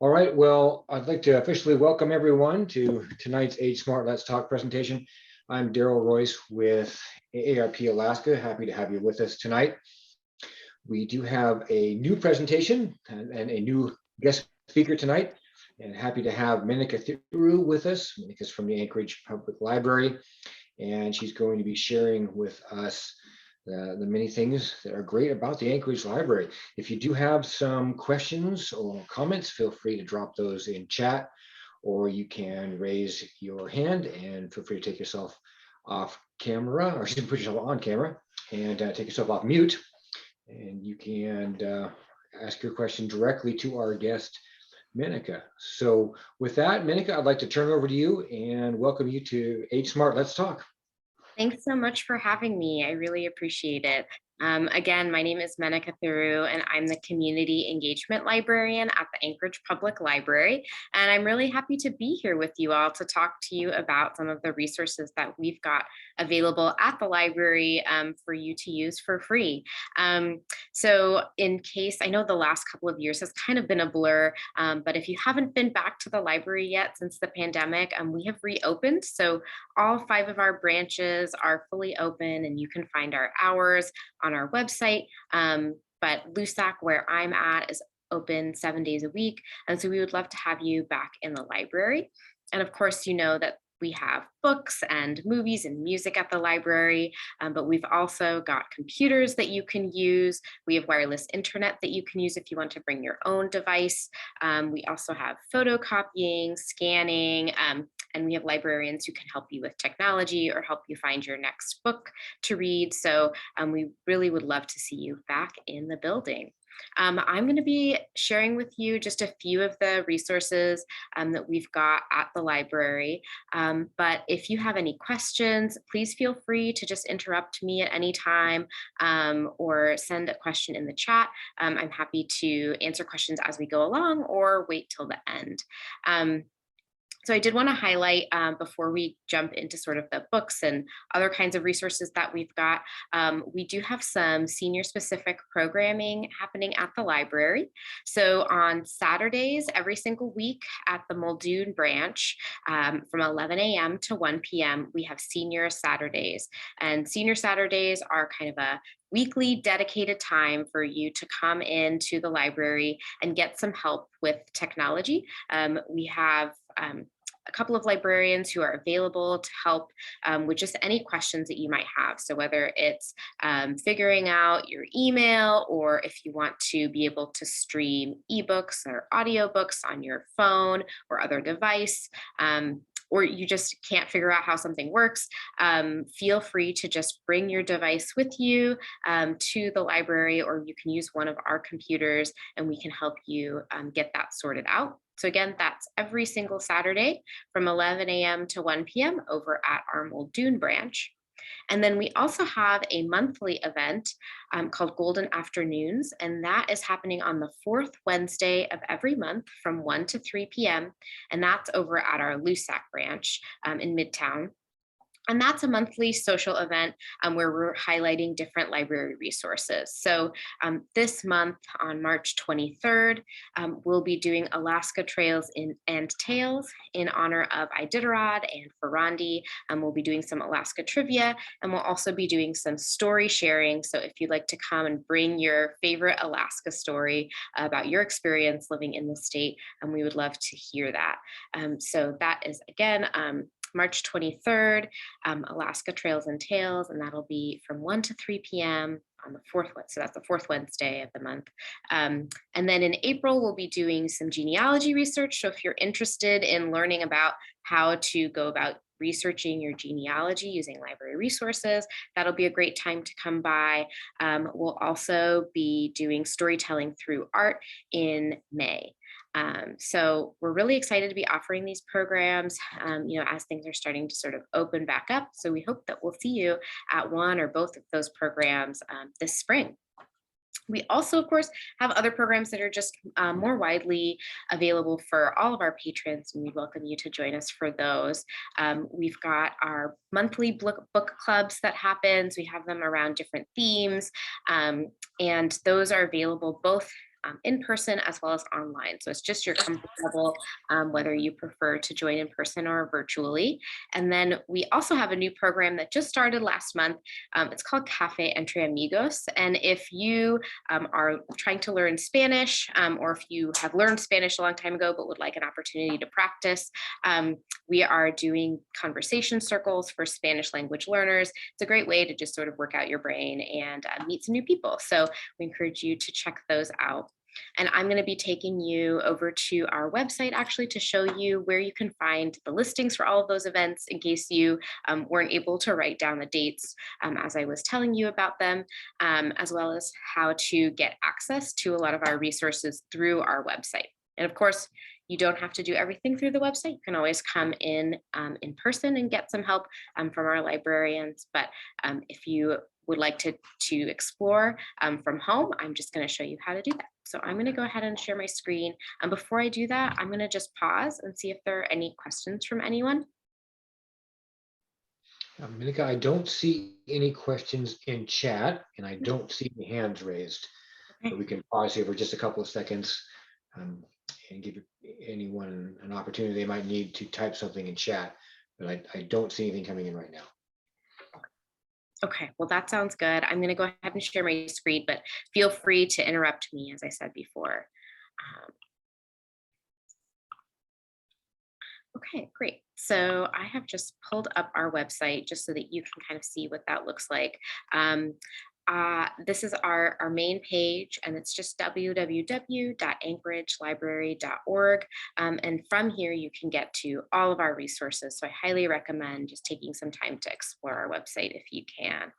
All right, well, I'd like to officially welcome everyone to tonight's Age Smart Let's Talk presentation. I'm Daryl Royce with AARP Alaska. Happy to have you with us tonight. We do have a new presentation and a new guest speaker tonight, and happy to have Meneka Thiru with us. Meneka's from the Anchorage Public Library, and she's going to be sharing with us the many things that are great about the Anchorage Library. If you do have some questions or comments, feel free to drop those in chat, or you can raise your hand and feel free to take yourself off camera, or you can put yourself on camera and take yourself off mute. And you can ask your question directly to our guest, Meneka. So with that, Meneka, I'd like to turn it over to you and welcome you to Age Smart Let's Talk. Thanks so much for having me. I really appreciate it. Again, my name is Meneka Thiru, and I'm the Community Engagement Librarian at the Anchorage Public Library. And I'm really happy to be here with you all to talk to you about some of the resources that we've got available at the library for you to use for free. So in case, I know the last couple of years has kind of been a blur, but if you haven't been back to the library yet since the pandemic, we have reopened. So all 5 of our branches are fully open, and you can find our hours on our website. But LUSAC, where I'm at, is open 7 days a week. And so we would love to have you back in the library. And of course, you know that we have books and movies and music at the library, but we've also got computers that you can use. We have wireless internet that you can use if you want to bring your own device. We also have photocopying, scanning, and we have librarians who can help you with technology or help you find your next book to read. So we really would love to see you back in the building. I'm going to be sharing with you just a few of the resources that we've got at the library. But if you have any questions, please feel free to just interrupt me at any time or send a question in the chat. I'm happy to answer questions as we go along or wait till the end. So I did want to highlight before we jump into sort of the books and other kinds of resources that we've got, we do have some senior specific programming happening at the library. So on Saturdays, every single week at the Muldoon branch from 11 a.m. to 1 p.m., we have Senior Saturdays. And Senior Saturdays are kind of a weekly dedicated time for you to come into the library and get some help with technology. We have a couple of librarians who are available to help with just any questions that you might have. So whether it's figuring out your email, or if you want to be able to stream eBooks or audiobooks on your phone or other device, or you just can't figure out how something works, feel free to just bring your device with you to the library, or you can use one of our computers and we can help you get that sorted out. So again, that's every single Saturday from 11 a.m. to 1 p.m. over at our Muldoon branch. And then we also have a monthly event called Golden Afternoons, and that is happening on the 4th Wednesday of every month from 1 to 3 p.m. And that's over at our LUSAC branch in Midtown. And that's a monthly social event where we're highlighting different library resources. So this month on March 23rd, we'll be doing Alaska Trails and Tales in honor of Iditarod and Ferrandi. We'll be doing some Alaska trivia, and we'll also be doing some story sharing. So if you'd like to come and bring your favorite Alaska story about your experience living in the state, we would love to hear that. So that is, again, March 23rd, Alaska Trails and Tales, and that'll be from 1 to 3 p.m. on the 4th, so that's the 4th Wednesday of the month. And then in April, we'll be doing some genealogy research. So if you're interested in learning about how to go about researching your genealogy using library resources, that'll be a great time to come by. We'll also be doing storytelling through art in May. So we're really excited to be offering these programs, as things are starting to sort of open back up. So we hope that we'll see you at one or both of those programs this spring. We also, of course, have other programs that are just more widely available for all of our patrons, and we welcome you to join us for those. We've got our monthly book clubs that happens. We have them around different themes, and those are available both in person as well as online. So it's just your comfort level, whether you prefer to join in person or virtually. And then we also have a new program that just started last month. It's called Cafe Entre Amigos. And if you are trying to learn Spanish, or if you have learned Spanish a long time ago but would like an opportunity to practice, we are doing conversation circles for Spanish language learners. It's a great way to just sort of work out your brain and meet some new people. So we encourage you to check those out. And I'm going to be taking you over to our website actually to show you where you can find the listings for all of those events in case you weren't able to write down the dates as I was telling you about them, as well as how to get access to a lot of our resources through our website. And of course, you don't have to do everything through the website. You can always come in person and get some help from our librarians. But if you would like to explore from home, I'm just going to show you how to do that. So I'm going to go ahead and share my screen. And before I do that, I'm going to just pause and see if there are any questions from anyone. Meneka, I don't see any questions in chat, and I don't see any hands raised. Okay. But we can pause here for just a couple of seconds and give anyone an opportunity. They might need to type something in chat, but I don't see anything coming in right now. Okay, well, that sounds good. I'm going to go ahead and share my screen, but feel free to interrupt me, as I said before. Okay, great. So I have just pulled up our website just so that you can kind of see what that looks like. This is our main page, and it's just www.anchoragelibrary.org. And from here, you can get to all of our resources. So I highly recommend just taking some time to explore our website if you can.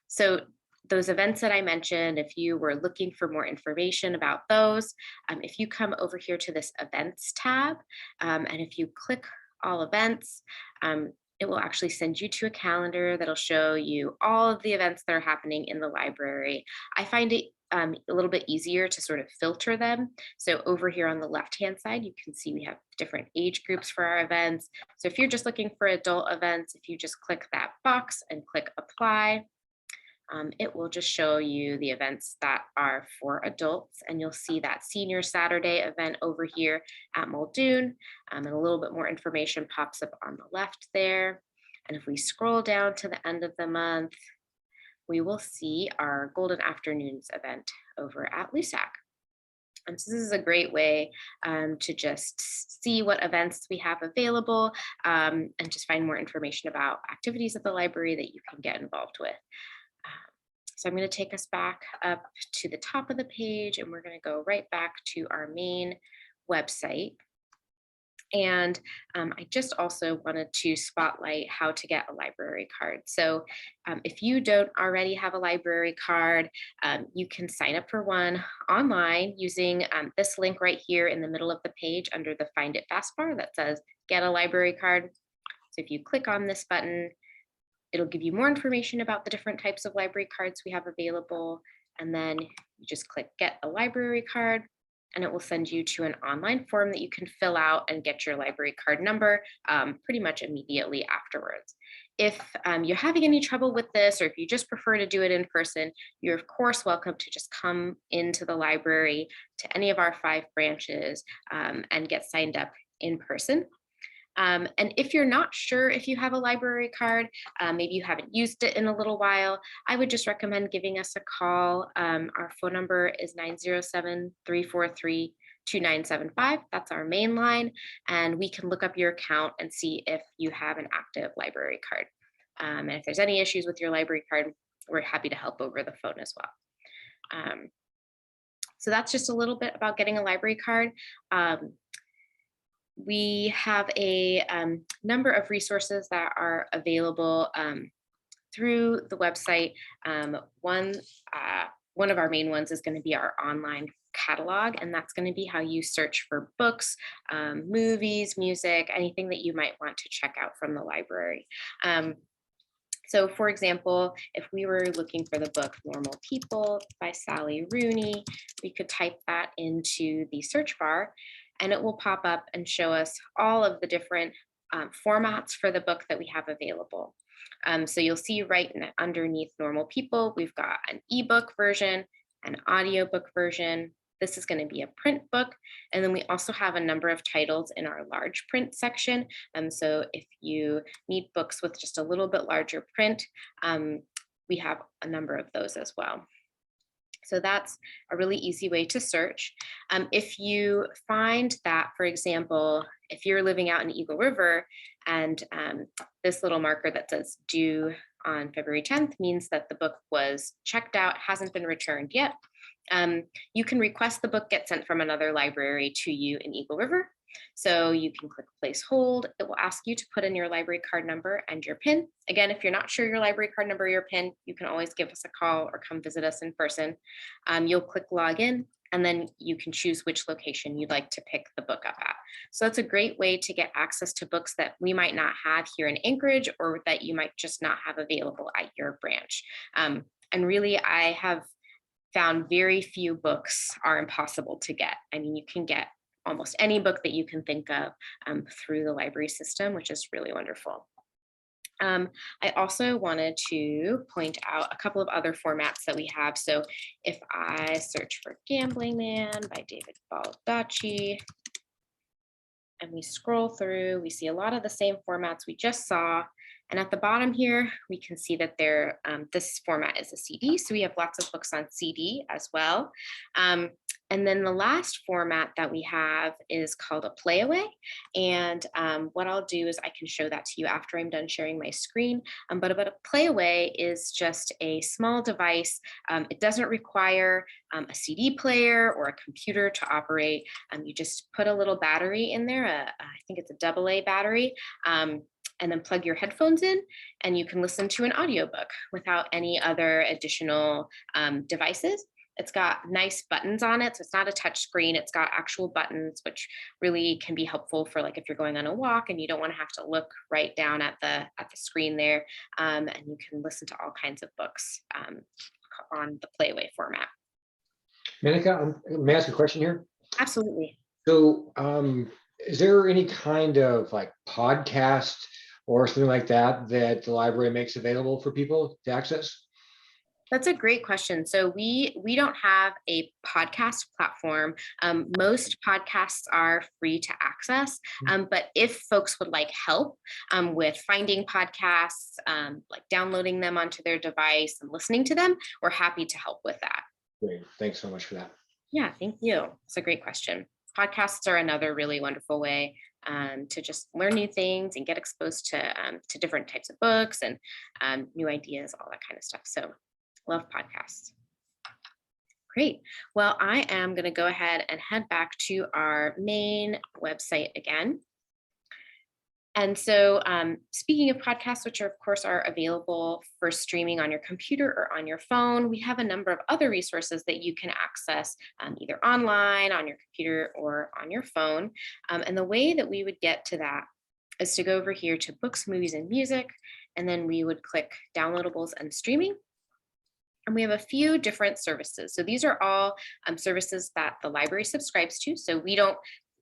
So those events that I mentioned, if you were looking for more information about those, if you come over here to this events tab, and if you click all events, it will actually send you to a calendar that'll show you all of the events that are happening in the library. I find it a little bit easier to sort of filter them. So over here on the left-hand side, you can see we have different age groups for our events. So if you're just looking for adult events, if you just click that box and click apply, it will just show you the events that are for adults, and you'll see that Senior Saturday event over here at Muldoon, and a little bit more information pops up on the left there. And if we scroll down to the end of the month, we will see our Golden Afternoons event over at LUSAC. And so this is a great way to just see what events we have available and just find more information about activities at the library that you can get involved with. So I'm going to take us back up to the top of the page, and we're going to go right back to our main website. And I just also wanted to spotlight how to get a library card. So if you don't already have a library card, you can sign up for one online using this link right here in the middle of the page under the Find It Fast bar that says Get a Library Card. So if you click on this button, it'll give you more information about the different types of library cards we have available. And then you just click Get a Library Card, and it will send you to an online form that you can fill out and get your library card number pretty much immediately afterwards. If you're having any trouble with this, or if you just prefer to do it in person, you're of course welcome to just come into the library to any of our 5 branches and get signed up in person. And if you're not sure if you have a library card, maybe you haven't used it in a little while, I would just recommend giving us a call. Our phone number is 907-343-2975. That's our main line. And we can look up your account and see if you have an active library card. And if there's any issues with your library card, we're happy to help over the phone as well. So that's just a little bit about getting a library card. We have a number of resources that are available through the website. One of our main ones is going to be our online catalog, and that's going to be how you search for books, movies, music, anything that you might want to check out from the library. So for example, if we were looking for the book Normal People by Sally Rooney, we could type that into the search bar, and it will pop up and show us all of the different formats for the book that we have available. So you'll see right underneath Normal People, we've got an ebook version, an audiobook version. This is going to be a print book. And then we also have a number of titles in our large print section. So if you need books with just a little bit larger print, we have a number of those as well. So that's a really easy way to search. If you find that, for example, if you're living out in Eagle River and this little marker that says due on February 10th means that the book was checked out, hasn't been returned yet, you can request the book get sent from another library to you in Eagle River. So you can click place hold. It will ask you to put in your library card number and your PIN. Again, if you're not sure your library card number or your PIN, you can always give us a call or come visit us in person. You'll click log in, and then you can choose which location you'd like to pick the book up at. So that's a great way to get access to books that we might not have here in Anchorage, or that you might just not have available at your branch. And really, I have found very few books are impossible to get. I mean, you can get almost any book that you can think of through the library system, which is really wonderful. I also wanted to point out a couple of other formats that we have. So if I search for Gambling Man by David Baldacci, and we scroll through, we see a lot of the same formats we just saw. And at the bottom here, we can see that this format is a CD. So we have lots of books on CD as well. And then the last format that we have is called a playaway. And what I'll do is I can show that to you after I'm done sharing my screen. But a playaway is just a small device. It doesn't require a CD player or a computer to operate. You just put a little battery in there. I think it's a AA battery. And then plug your headphones in, and you can listen to an audiobook without any other additional devices. It's got nice buttons on it, so it's not a touch screen. It's got actual buttons, which really can be helpful for like if you're going on a walk and you don't want to have to look right down at the screen there. And you can listen to all kinds of books on the playaway format. Meneka, may I ask a question here? Absolutely. So is there any kind of like podcast or something like that that the library makes available for people to access? That's a great question. So we don't have a podcast platform. Most podcasts are free to access, but if folks would like help with finding podcasts, like downloading them onto their device and listening to them, we're happy to help with that. Great. Thanks so much for that. Yeah, thank you. It's a great question. Podcasts are another really wonderful way to just learn new things and get exposed to different types of books and new ideas, all that kind of stuff. So love podcasts. Great. Well, I am going to go ahead and head back to our main website again. And so speaking of podcasts, which are, of course, are available for streaming on your computer or on your phone, we have a number of other resources that you can access either online, on your computer, or on your phone. And the way that we would get to that is to go over here to Books, Movies, and Music, and then we would click Downloadables and Streaming. And we have a few different services. So these are all services that the library subscribes to. So we don't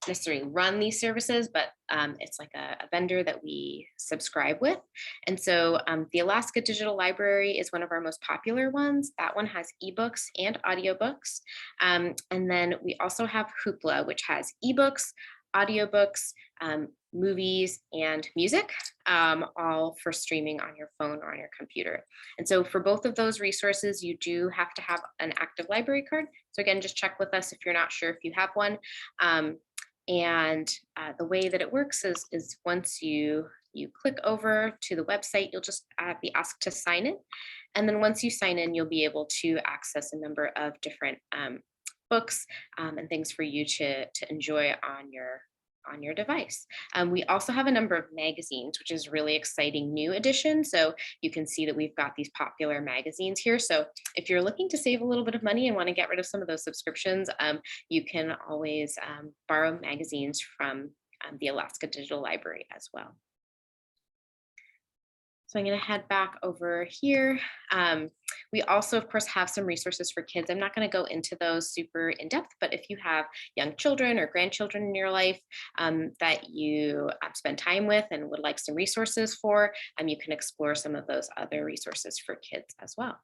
necessarily run these services, but it's like a vendor that we subscribe with. And so the Alaska Digital Library is one of our most popular ones. That one has eBooks and audiobooks. And then we also have Hoopla, which has eBooks, audiobooks, movies, and music, all for streaming on your phone or on your computer. And so for both of those resources, you do have to have an active library card. So again, just check with us if you're not sure if you have one. And the way that it works is once you click over to the website, you'll just be asked to sign in. And then once you sign in, you'll be able to access a number of different books and things for you to enjoy on your device. We also have a number of magazines, which is really exciting new addition. So you can see that we've got these popular magazines here. So if you're looking to save a little bit of money and want to get rid of some of those subscriptions, you can always borrow magazines from the Alaska Digital Library as well. So I'm going to head back over here. We also, of course, have some resources for kids. I'm not going to go into those super in depth, but if you have young children or grandchildren in your life that you spend time with and would like some resources for, you can explore some of those other resources for kids as well.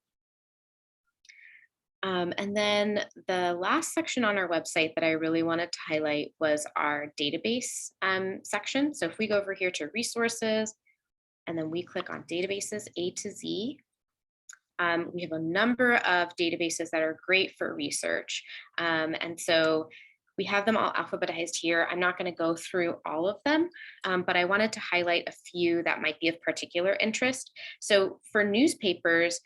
And then the last section on our website that I really wanted to highlight was our database section. So if we go over here to resources, and then we click on databases A to Z, we have a number of databases that are great for research. And so we have them all alphabetized here. I'm not going to go through all of them, but I wanted to highlight a few that might be of particular interest. So for newspapers,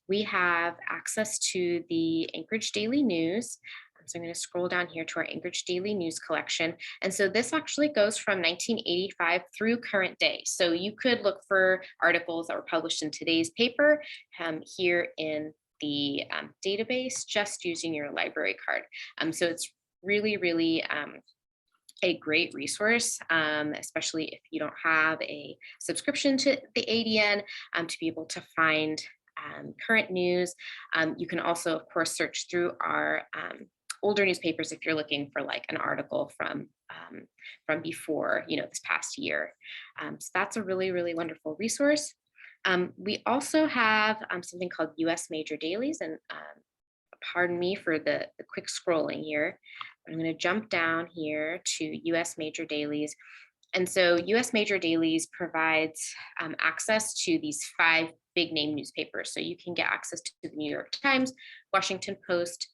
we have access to the Anchorage Daily News. So I'm going to scroll down here to our Anchorage Daily News collection. And so this actually goes from 1985 through current day. So you could look for articles that were published in today's paper here in the database, just using your library card. So it's really a great resource, especially if you don't have a subscription to the ADN, to be able to find current news. You can also, of course, search through our older newspapers if you're looking for like an article from before, this past year. So that's a really wonderful resource. We also have something called US Major Dailies, and pardon me for the quick scrolling here. I'm going to jump down here to US Major Dailies. And so US Major Dailies provides access to these 5 big name newspapers. So you can get access to the New York Times, Washington Post,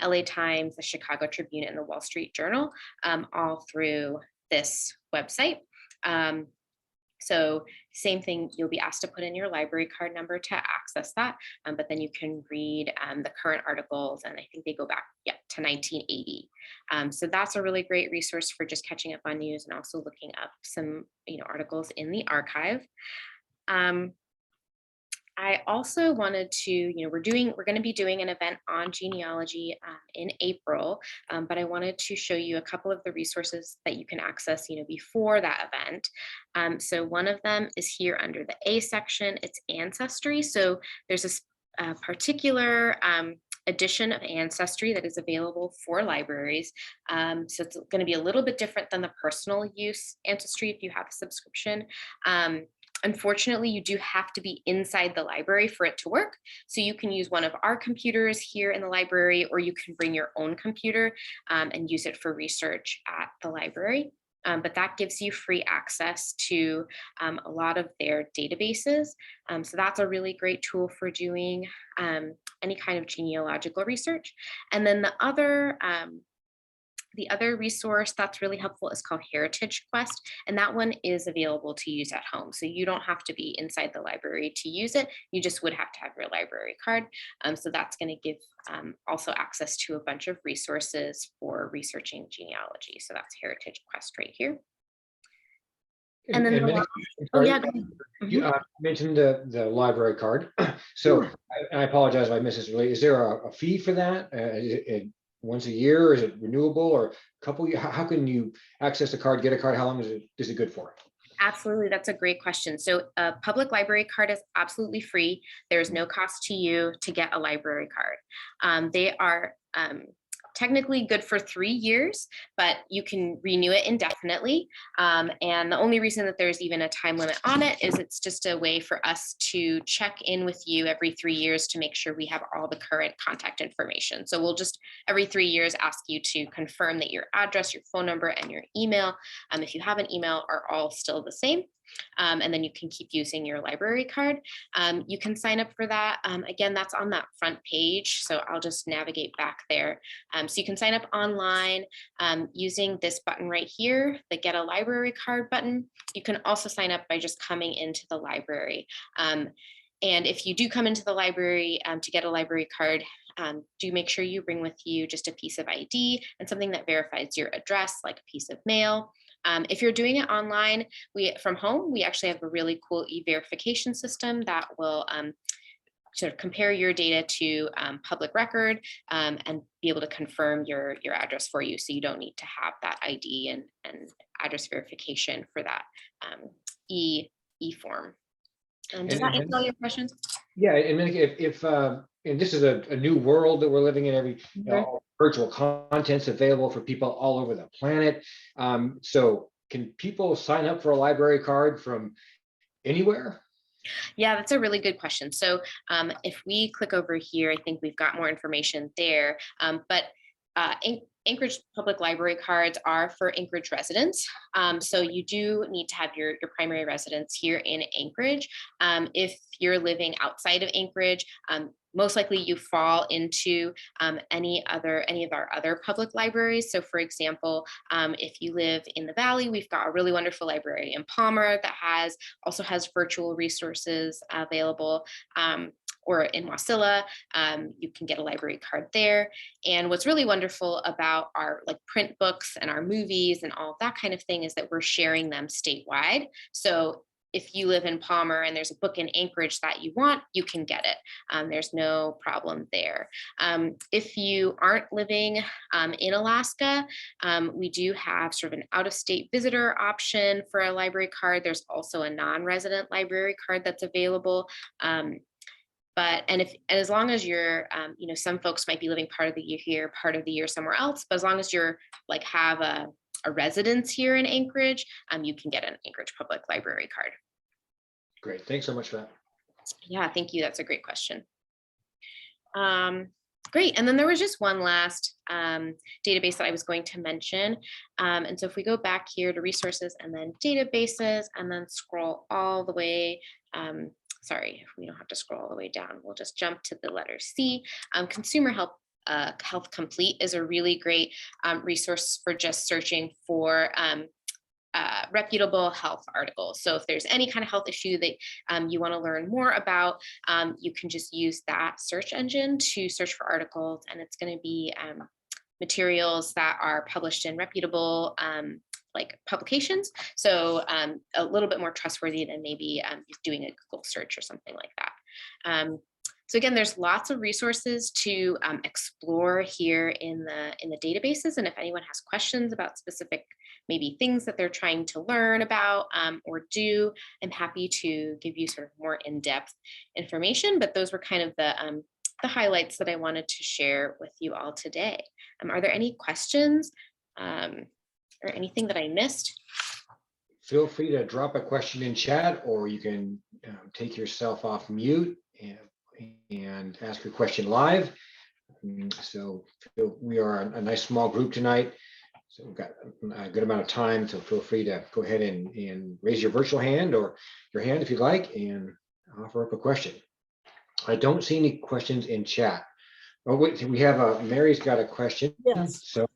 LA Times, the Chicago Tribune, and the Wall Street Journal, all through this website. So same thing, you'll be asked to put in your library card number to access that, but then you can read the current articles, and I think they go back to 1980. So that's a really great resource for just catching up on news and also looking up some articles in the archive. I also wanted to, we're going to be doing an event on genealogy in April, but I wanted to show you a couple of the resources that you can access, before that event. So one of them is here under the A section. It's Ancestry. So there's a particular edition of Ancestry that is available for libraries. So it's going to be a little bit different than the personal use Ancestry if you have a subscription. Unfortunately, you do have to be inside the library for it to work. So you can use one of our computers here in the library, or you can bring your own computer and use it for research at the library. But that gives you free access to a lot of their databases. So that's a really great tool for doing any kind of genealogical research. And then the other resource that's really helpful is called Heritage Quest, and that one is available to use at home. So you don't have to be inside the library to use it. You just would have to have your library card. So that's going to give also access to a bunch of resources for researching genealogy. So that's Heritage Quest right here. And then you mentioned the library card. So I apologize if I missed this earlier. Is there a fee for that? Once a year? Is it renewable, or a couple years? How can you access the card, get a card? How long is it good for? Absolutely, that's a great question. So a public library card is absolutely free. There's no cost to you to get a library card. They are technically good for 3 years, but you can renew it indefinitely. And the only reason that there's even a time limit on it is it's just a way for us to check in with you every 3 years to make sure we have all the current contact information. So we'll just every 3 years ask you to confirm that your address, your phone number, and your email, if you have an email, are all still the same. And then you can keep using your library card. You can sign up for that. Again, that's on that front page. So I'll just navigate back there. So you can sign up online using this button right here, the Get a Library Card button. You can also sign up by just coming into the library. And if you do come into the library to get a library card, do make sure you bring with you just a piece of ID and something that verifies your address, like a piece of mail. If you're doing it online, from home, we actually have a really cool e-verification system that will sort of compare your data to public record and be able to confirm your address for you. So you don't need to have that ID and address verification for that e-form. Does that answer all your questions? Yeah, and if and this is a new world that we're living in, virtual content's available for people all over the planet. So can people sign up for a library card from anywhere? Yeah, that's a really good question. So if we click over here, I think we've got more information there. But Anchorage Public Library cards are for Anchorage residents. So you do need to have your primary residence here in Anchorage. If you're living outside of Anchorage, most likely you fall into any of our other public libraries. So for example, if you live in the Valley, we've got a really wonderful library in Palmer that also has virtual resources available. Or in Wasilla, you can get a library card there. And what's really wonderful about our like print books and our movies and all of that kind of thing is that we're sharing them statewide. So if you live in Palmer and there's a book in Anchorage that you want, you can get it. There's no problem there. If you aren't living in Alaska, we do have sort of an out-of-state visitor option for a library card. There's also a non-resident library card that's available. And as long as you're, some folks might be living part of the year here, part of the year somewhere else, but as long as you're like have a residence here in Anchorage, you can get an Anchorage Public Library card. Great, thanks so much for that. Yeah, thank you. That's a great question. Great, and then there was just one last database that I was going to mention. And so if we go back here to resources and then databases and then scroll all the way, sorry, we don't have to scroll all the way down. We'll just jump to the letter C. Consumer Health Complete is a really great resource for just searching for reputable health articles. So if there's any kind of health issue that you want to learn more about, you can just use that search engine to search for articles, and it's going to be materials that are published in reputable like publications. So a little bit more trustworthy than maybe doing a Google search or something like that. So again, there's lots of resources to explore here in the databases. And if anyone has questions about specific maybe things that they're trying to learn about or do, I'm happy to give you sort of more in-depth information. But those were kind of the highlights that I wanted to share with you all today. Are there any questions or anything that I missed? Feel free to drop a question in chat, or you can take yourself off mute and ask your question live. So we are a nice small group tonight. So we've got a good amount of time, so feel free to go ahead and raise your virtual hand or your hand if you'd like and offer up a question. I don't see any questions in chat. Oh, wait, we have Mary's got a question. Yes. So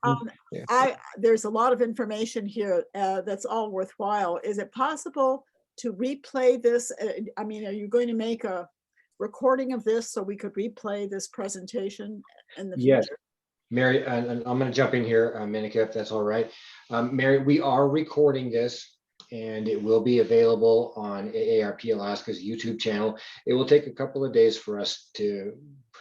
there's a lot of information here that's all worthwhile. Is it possible to replay this? I mean, are you going to make a recording of this so we could replay this presentation in the future? Yes, Mary, and I'm going to jump in here, Meneka, if that's all right. Mary, we are recording this, and it will be available on AARP Alaska's YouTube channel. It will take a couple of days for us to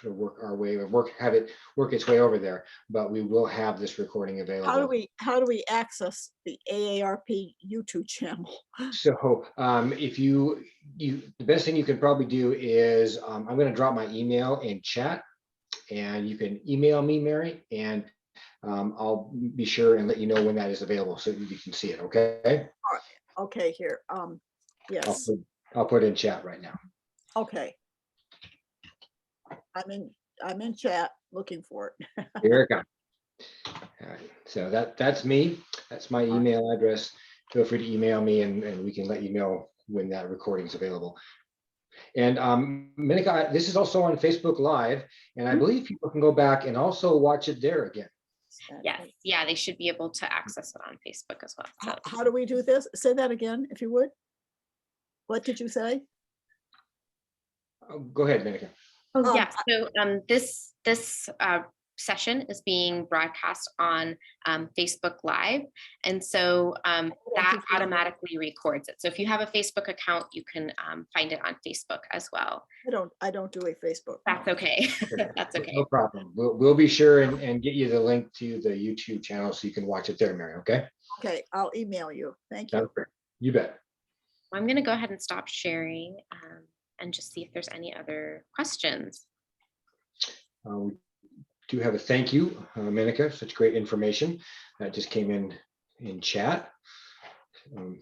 work our way, have it work its way over there, but we will have this recording available. How do we access the AARP YouTube channel? So if the best thing you can probably do is I'm going to drop my email in chat, and you can email me, Mary, and I'll be sure and let you know when that is available so you can see it. Okay. All right. Okay. Here. Yes. I'll put it in chat right now. Okay. I'm in chat looking for it. Here it comes. All right. So that's me. That's my email address. Feel free to email me, and we can let you know when that recording is available. And Meneka, this is also on Facebook Live, and I believe people can go back and also watch it there again. Yes, yeah, they should be able to access it on Facebook as well. So. How do we do this? Say that again, if you would. What did you say? Go ahead, Meneka. Oh, yeah. So this session is being broadcast on Facebook Live, and so that automatically records it. So if you have a Facebook account, you can find it on Facebook as well. I don't do a Facebook. That's okay. That's okay. No problem. We'll be sure and get you the link to the YouTube channel so you can watch it there, Mary. Okay. Okay, I'll email you. Thank you. That's great. You bet. I'm going to go ahead and stop sharing and just see if there's any other questions. We do have a thank you, Meneka. Such great information that just came in chat. I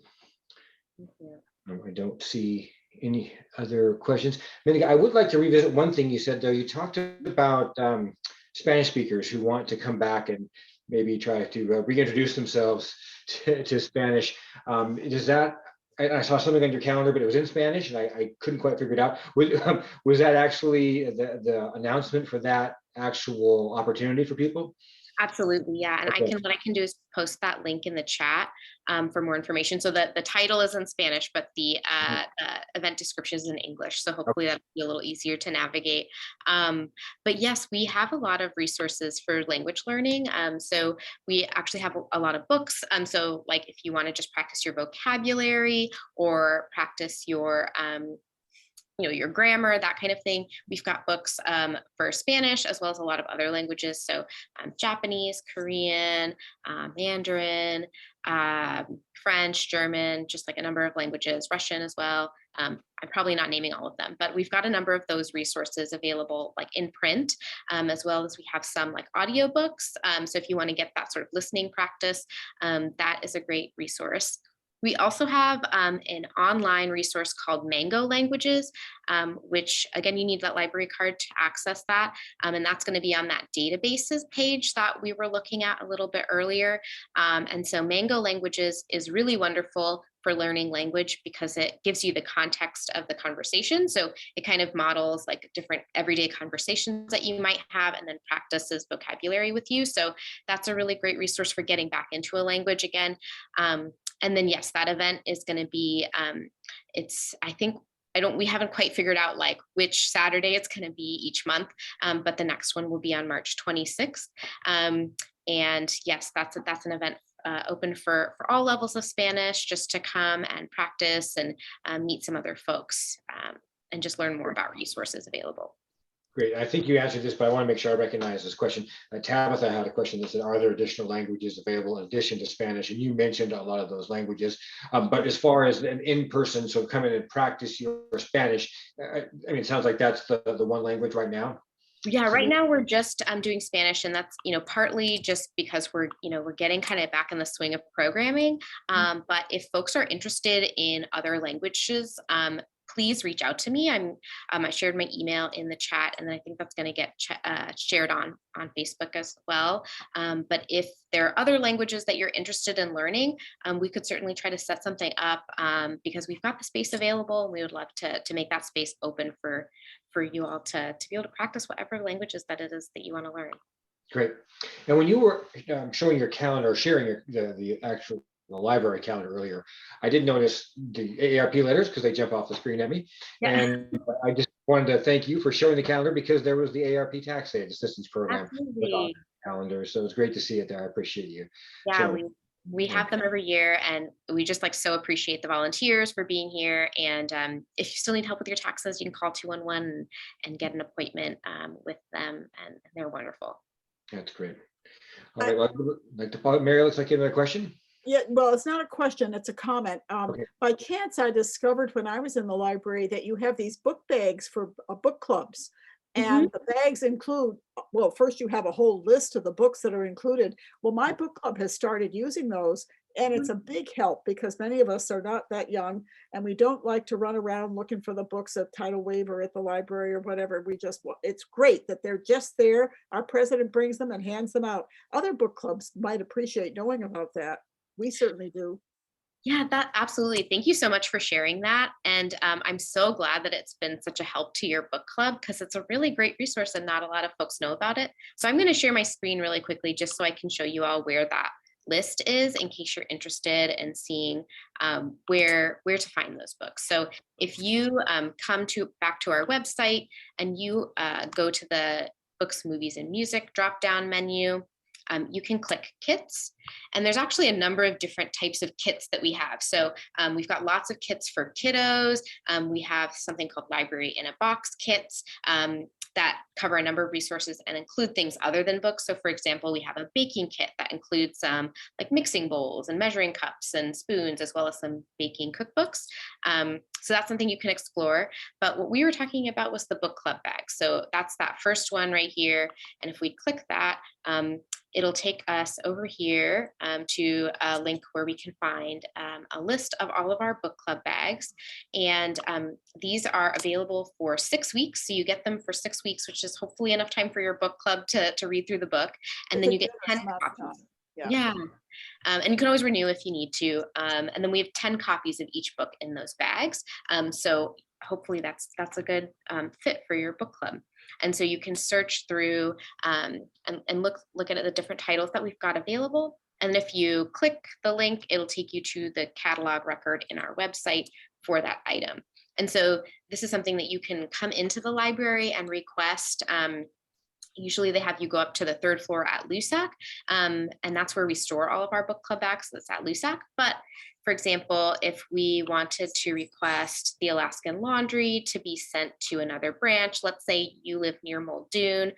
don't see Any other questions? Meneka, I would like to revisit one thing you said, though. You talked about Spanish speakers who want to come back and maybe try to reintroduce themselves to Spanish. Does that, I saw something on your calendar, but it was in Spanish and I couldn't quite figure it out. Was that actually the announcement for that actual opportunity for people? Absolutely, yeah. And Okay. what I can do is post that link in the chat for more information. So that the title is in Spanish, but the event description is in English. So hopefully that'll be a little easier to navigate. But yes, we have a lot of resources for language learning. So we actually have a lot of books. So like if you want to just practice your vocabulary or practice your your grammar, that kind of thing. We've got books for Spanish as well as a lot of other languages. So Japanese, Korean, Mandarin, French, German, just like a number of languages, Russian as well. I'm probably not naming all of them, but we've got a number of those resources available like in print, as well as we have some like audiobooks. So if you want to get that sort of listening practice, that is a great resource. We also have an online resource called Mango Languages, which again, you need that library card to access that. And that's going to be on that databases page that we were looking at a little bit earlier. And so Mango Languages is really wonderful for learning language because it gives you the context of the conversation. So it kind of models like different everyday conversations that you might have and then practices vocabulary with you. So that's a really great resource for getting back into a language again. And then yes, that event is going to be, we haven't quite figured out like which Saturday it's going to be each month, but the next one will be on March 26th. And yes, that's an event open for all levels of Spanish, just to come and practice and meet some other folks and just learn more about resources available. Great. I think you answered this, but I want to make sure I recognize this question. Tabitha had a question that said, are there additional languages available in addition to Spanish? And you mentioned a lot of those languages. But as far as an in-person, so come in and practice your Spanish, I mean, it sounds like that's the one language right now. Yeah, right now we're just doing Spanish, and that's partly just because we're getting kind of back in the swing of programming. But if folks are interested in other languages, please reach out to me. I shared my email in the chat, and then I think that's going to get shared on Facebook as well. But if there are other languages that you're interested in learning, we could certainly try to set something up because we've got the space available, and we would love to make that space open for you all to be able to practice whatever languages that it is that you want to learn. Great. And when you were showing your calendar, sharing the actual library calendar earlier, I did notice the AARP letters because they jump off the screen at me. Yeah. And I just wanted to thank you for showing the calendar because there was the AARP Tax Aid Assistance Program on the calendar. So it's great to see it there. I appreciate you. Yeah, so, we have them every year, and we just so appreciate the volunteers for being here. And if you still need help with your taxes, you can call 211 and get an appointment with them, and they're wonderful. That's great. All right, well, Mary, looks like you have another question. Yeah, well, it's not a question, it's a comment. Okay. By chance, I discovered when I was in the library that you have these book bags for book clubs. And the bags include, well, first you have a whole list of the books that are included. Well, my book club has started using those, and it's a big help because many of us are not that young and we don't like to run around looking for the books at Tidal Wave or at the library or whatever. It's great that they're just there. Our president brings them and hands them out. Other book clubs might appreciate knowing about that. We certainly do. Yeah, that absolutely. Thank you so much for sharing that. And I'm so glad that it's been such a help to your book club because it's a really great resource and not a lot of folks know about it. So I'm going to share my screen really quickly just so I can show you all where that list is in case you're interested in seeing where to find those books. So if you come back to our website and you go to the Books, Movies, and Music drop-down menu, you can click kits, and there's actually a number of different types of kits that we have. So we've got lots of kits for kiddos. We have something called Library in a Box kits that cover a number of resources and include things other than books. So for example, we have a baking kit that includes like mixing bowls and measuring cups and spoons, as well as some baking cookbooks. So that's something you can explore. But what we were talking about was the book club bag. So that's that first one right here. And if we click that, it'll take us over here to a link where we can find a list of all of our book club bags. And these are available for 6 weeks. So you get them for 6 weeks, which is hopefully enough time for your book club to read through the book. And then you get 10 copies. Yeah. And you can always renew if you need to. And then we have 10 copies of each book in those bags. So hopefully that's a good fit for your book club. And so you can search through and look at the different titles that we've got available. And if you click the link, it'll take you to the catalog record in our website for that item. And so this is something that you can come into the library and request. Usually they have you go up to the 3rd floor at LUSAC, and that's where we store all of our book club bags. That's at LUSAC. But for example, if we wanted to request the Alaskan Laundry to be sent to another branch, let's say you live near Muldoon,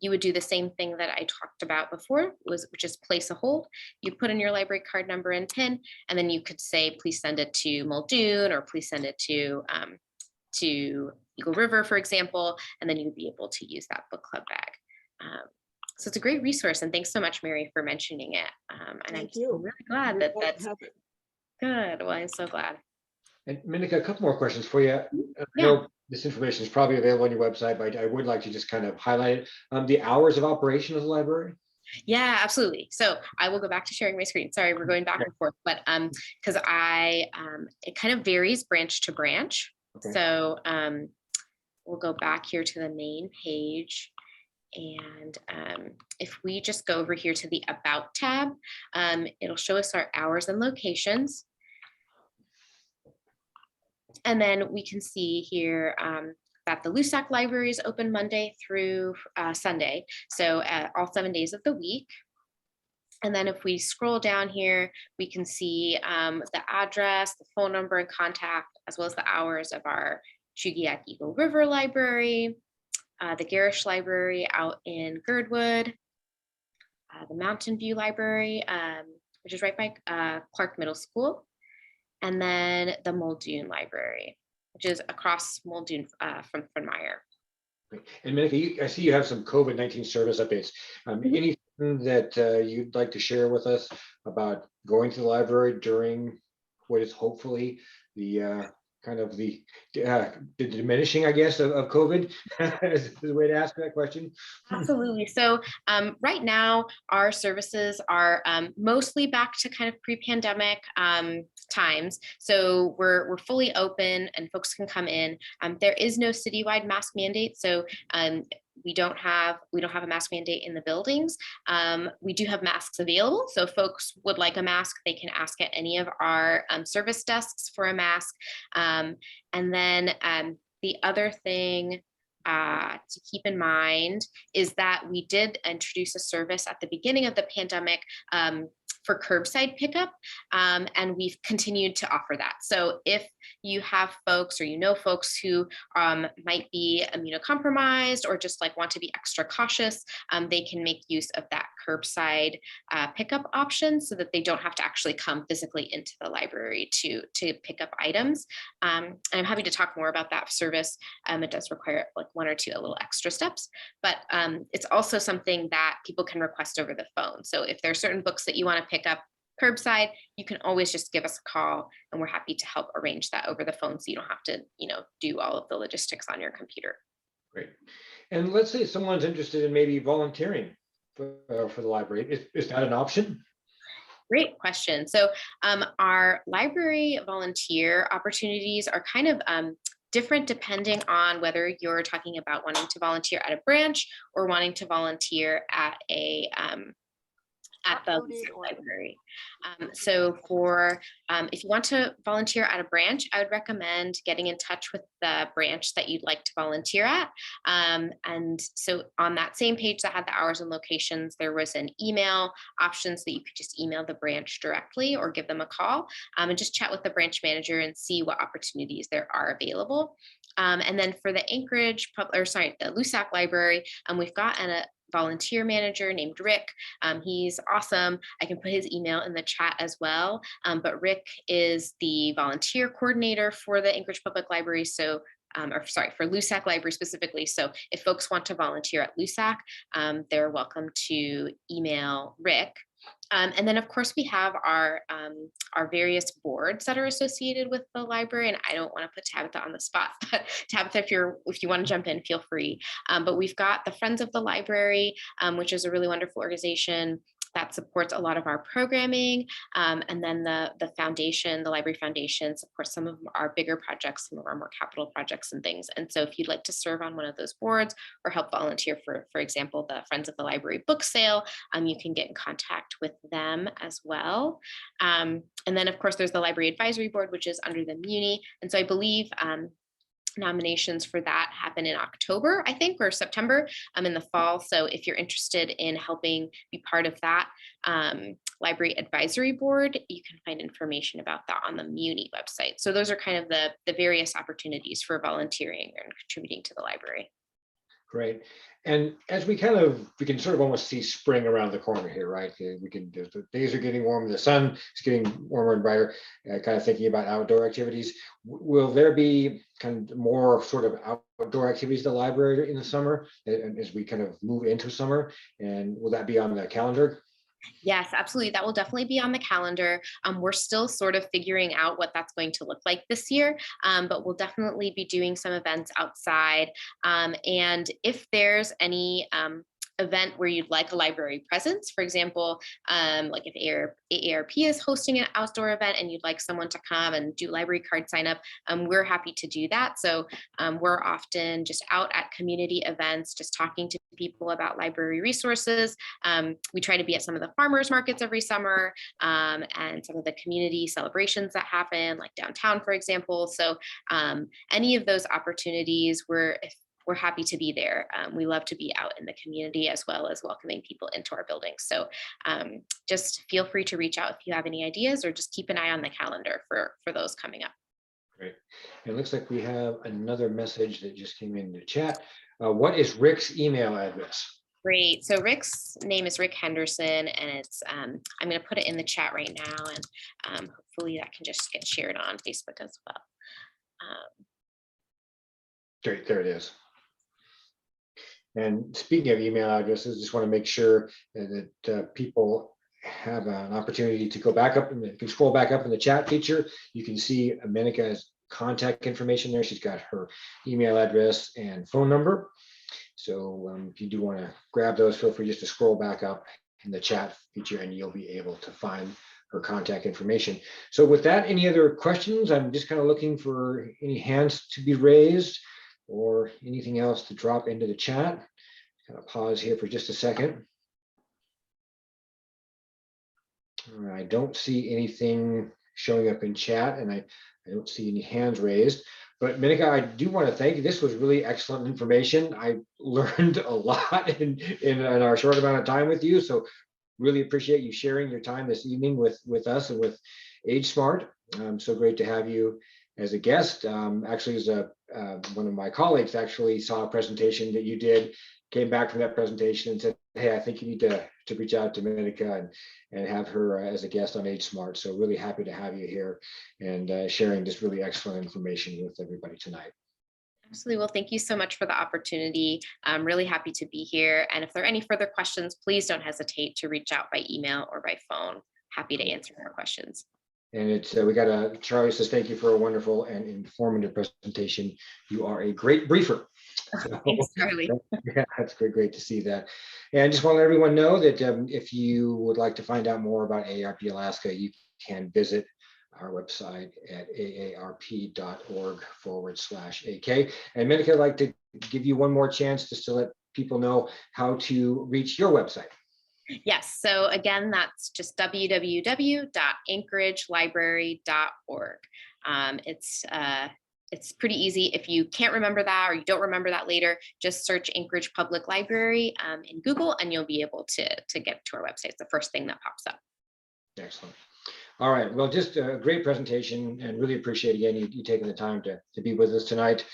you would do the same thing that I talked about before, which is place a hold. You put in your library card number and PIN, and then you could say, please send it to Muldoon, or please send it to Eagle River, for example, and then you'd be able to use that book club bag. So it's a great resource, and thanks so much, Mary, for mentioning it. And I'm really glad that that's good. Well, I'm so glad. And Meneka, a couple more questions for you. I know this information is probably available on your website, but I would like to just kind of highlight it. The hours of operation of the library? Yeah, absolutely. So I will go back to sharing my screen. Sorry, we're going back and forth, but because it kind of varies branch to branch. Okay. So we'll go back here to the main page. And if we just go over here to the About tab, it'll show us our hours and locations. And then we can see here that the LUSAC library is open Monday through Sunday, so all 7 days of the week. And then if we scroll down here, we can see the address, the phone number and contact, as well as the hours of our Chugiak Eagle River Library, the Garish Library out in Girdwood, the Mountain View Library, which is right by Clark Middle School, and then the Muldoon Library, which is across Muldoon from Meyer. And Meneka, I see you have some COVID-19 service updates. Anything that you'd like to share with us about going to the library during what is hopefully the kind of the diminishing, I guess, of COVID is the way to ask that question. Absolutely. So right now, our services are mostly back to kind of pre-pandemic times. So we're fully open and folks can come in. There is no citywide mask mandate. So we don't have a mask mandate in the buildings. We do have masks available. So if folks would like a mask, they can ask at any of our service desks for a mask. And then the other thing to keep in mind is that we did introduce a service at the beginning of the pandemic for curbside pickup, and we've continued to offer that. So if you have folks or you know folks who might be immunocompromised or just like want to be extra cautious, they can make use of that curbside pickup option so that they don't have to actually come physically into the library to pick up items. And I'm happy to talk more about that service. It does require like 1 or 2 a little extra steps, but it's also something that people can request over the phone. So if there are certain books that you want to pick up curbside, you can always just give us a call and we're happy to help arrange that over the phone so you don't have to, do all of the logistics on your computer. Great. And let's say someone's interested in maybe volunteering for the library. Is that an option? Great question. So our library volunteer opportunities are kind of different depending on whether you're talking about wanting to volunteer at a branch or wanting to volunteer at the library. So for if you want to volunteer at a branch, I would recommend getting in touch with the branch that you'd like to volunteer at. And so on that same page that had the hours and locations, there was an email option so that you could just email the branch directly or give them a call and just chat with the branch manager and see what opportunities there are available. And then for the Anchorage the LUSAC library, we've got a volunteer manager named Rick. He's awesome. I can put his email in the chat as well. But Rick is the volunteer coordinator for the Anchorage Public Library. So or sorry, for LUSAC Library specifically. So if folks want to volunteer at LUSAC, they're welcome to email Rick. And then, of course, we have our various boards that are associated with the library. And I don't want to put Tabitha on the spot, but Tabitha, if you want to jump in, feel free. But we've got the Friends of the Library, which is a really wonderful organization that supports a lot of our programming. And then the foundation, the Library Foundation, supports some of our bigger projects, some of our more capital projects and things. And so if you'd like to serve on one of those boards or help volunteer for example, the Friends of the Library book sale, you can get in contact with them as well. And then, of course, there's the Library Advisory Board, which is under the Muni. And so I believe nominations for that happen in October, I think, or September in the fall. So if you're interested in helping be part of that library advisory board, you can find information about that on the Muni website. So those are kind of the various opportunities for volunteering and contributing to the library. Great. And as we can sort of almost see spring around the corner here, right? The days are getting warmer, the sun is getting warmer and brighter, kind of thinking about outdoor activities. Will there be kind of more sort of outdoor activities at the library in the summer as we kind of move into summer? And will that be on the calendar? Yes, absolutely. That will definitely be on the calendar. We're still sort of figuring out what that's going to look like this year, but we'll definitely be doing some events outside. And if there's any event where you'd like a library presence, for example, like if AARP is hosting an outdoor event and you'd like someone to come and do library card sign up, we're happy to do that. So we're often just out at community events, just talking to people about library resources. We try to be at some of the farmers markets every summer and some of the community celebrations that happen, like downtown, for example. So any of those opportunities, we're happy to be there. We love to be out in the community as well as welcoming people into our buildings. So just feel free to reach out if you have any ideas, or just keep an eye on the calendar for those coming up. Great. It looks like we have another message that just came in the chat. What is Rick's email address? Great. So Rick's name is Rick Henderson, and it's I'm going to put it in the chat right now, and hopefully that can just get shared on Facebook as well. Great, there it is. And speaking of email addresses, just want to make sure that people have an opportunity to go back up, and if you scroll back up in the chat feature, you can see Meneka's contact information there. She's got her email address and phone number. So if you do want to grab those, feel free just to scroll back up in the chat feature and you'll be able to find her contact information. So with that, any other questions? I'm just kind of looking for any hands to be raised or anything else to drop into the chat. Kind of pause here for just a second. I don't see anything showing up in chat, and I don't see any hands raised. But Meneka, I do want to thank you. This was really excellent information. I learned a lot in our short amount of time with you. So really appreciate you sharing your time this evening with us and with AgeSmart. So great to have you as a guest. Actually, as one of my colleagues actually saw a presentation that you did, came back from that presentation and said, hey, I think you need to reach out to Meneka and have her as a guest on AgeSmart. So really happy to have you here and sharing this really excellent information with everybody tonight. Absolutely. Well, thank you so much for the opportunity. I'm really happy to be here. And if there are any further questions, please don't hesitate to reach out by email or by phone. Happy to answer more questions. And it's we got Charlie says, thank you for a wonderful and informative presentation. You are a great briefer. So, thanks, Charlie. Yeah, that's great to see that. And just want to let everyone know that if you would like to find out more about AARP Alaska, you can visit our website at aarp.org/AK. And Meneka, I'd like to give you one more chance just to let people know how to reach your website. Yes. So again, that's just www.anchoragelibrary.org. It's pretty easy. If you can't remember that or you don't remember that later, just search Anchorage Public Library in Google and you'll be able to get to our website. It's the first thing that pops up. Excellent. All right. Well, just a great presentation and really appreciate again you taking the time to be with us tonight.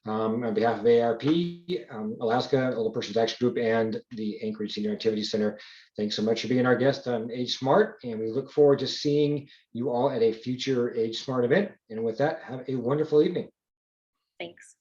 On behalf of AARP, Alaska, Older Persons Action Group, and the Anchorage Senior Activity Center, thanks so much for being our guest on AgeSmart. And we look forward to seeing you all at a future AgeSmart event. And with that, have a wonderful evening. Thanks.